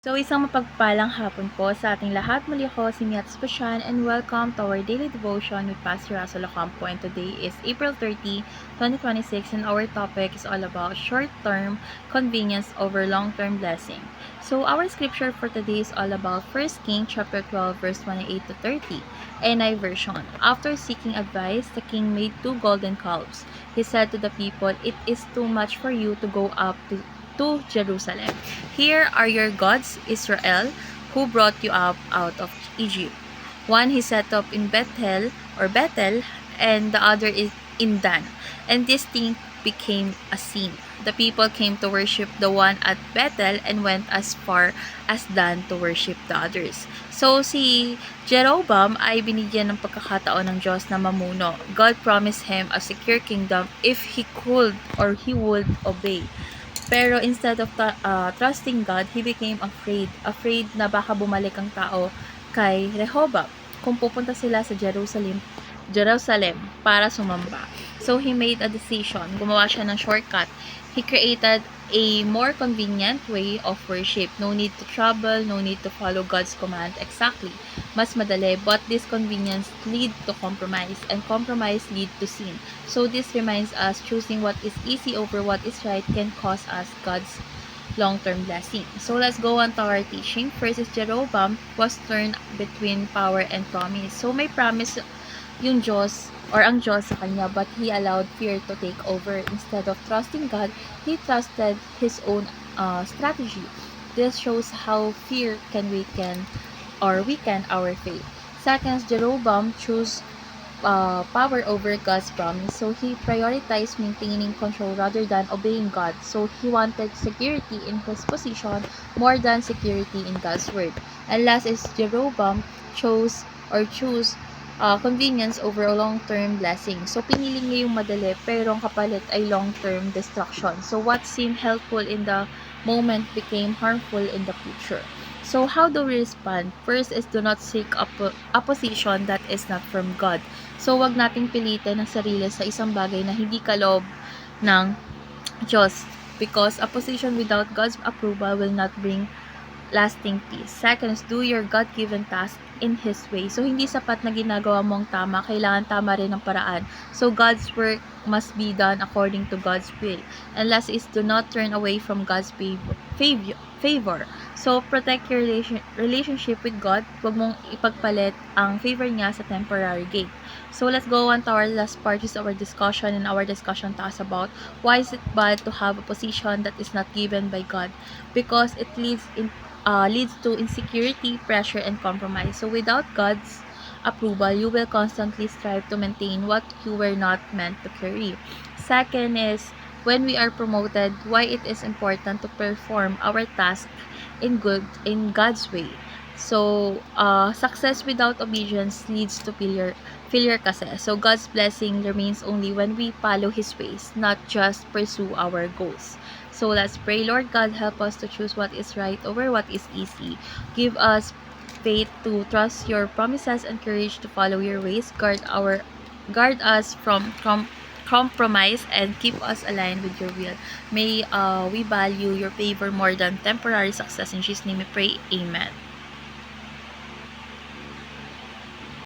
So, isang mapagpalang hapon po sa ating lahat. Muli ako si Miats Pashan and welcome to our daily devotion with Pastor Russell Ocampo. And today is April 30, 2026 and our topic is all about short-term convenience over long-term blessing. So, our scripture for today is all about 1 Kings chapter 12 verse 28 to 30, NI version. After seeking advice, the king made 2 golden calves. He said to the people, "It is too much for you to go up to Jerusalem. Here are your gods, Israel, who brought you up out of Egypt. One he set up in Bethel, and the other is in Dan. And this thing became a sin. The people came to worship the one at Bethel and went as far as Dan to worship the others." So, si Jeroboam ay binigyan ng pagkakataon ng Diyos na mamuno. God promised him a secure kingdom if he could or he would obey. Pero instead of trusting God, he became afraid na baka bumalik ang tao kay Rehoboam kung pupunta sila sa Jerusalem para sumamba. So he made a decision, gumawa siya ng shortcut. He created a more convenient way of worship. No need to travel, no need to follow God's command exactly. Mas madali, but this convenience lead to compromise, and compromise lead to sin. So this reminds us choosing what is easy over what is right can cause us God's long-term blessing. So let's go on to our teaching. First is Jeroboam was torn between power and promise. So may promise yung Diyos or ang Diyos sa kanya, but he allowed fear to take over. Instead of trusting God, he trusted his own strategy. This shows how fear can weaken our faith. Second, Jeroboam chose power over God's promise. So he prioritized maintaining control rather than obeying God. So he wanted security in his position more than security in God's word. And last is Jeroboam chose convenience over a long-term blessing. So pinili niya yung madali pero ang kapalit ay long-term destruction. So what seemed helpful in the moment became harmful in the future. So how do we respond? First is do not seek a position that is not from God. So wag nating pilitin ang sarili sa isang bagay na hindi kaloob ng Diyos, because a position without God's approval will not bring lasting peace. Second is do your God-given task in His way. So, hindi sapat na ginagawa mong tama, kailangan tama rin ang paraan. So, God's work must be done according to God's will. And last is do not turn away from God's favor. So, protect your relationship with God. Huwag mong ipagpalit ang favor niya sa temporary gain. So, let's go on to our last part is our discussion, and our discussion talks about why is it bad to have a position that is not given by God? Because it leads to insecurity, pressure, and compromise. So without God's approval, you will constantly strive to maintain what you were not meant to carry. Second is, when we are promoted, why it is important to perform our task in God's way. So, success without obedience leads to failure kasi. So, God's blessing remains only when we follow His ways, not just pursue our goals. So, let's pray. Lord God, help us to choose what is right over what is easy. Give us faith to trust your promises and courage to follow your ways. Guard us from compromise and keep us aligned with your will. May we value your favor more than temporary success. In Jesus' name we pray. Amen.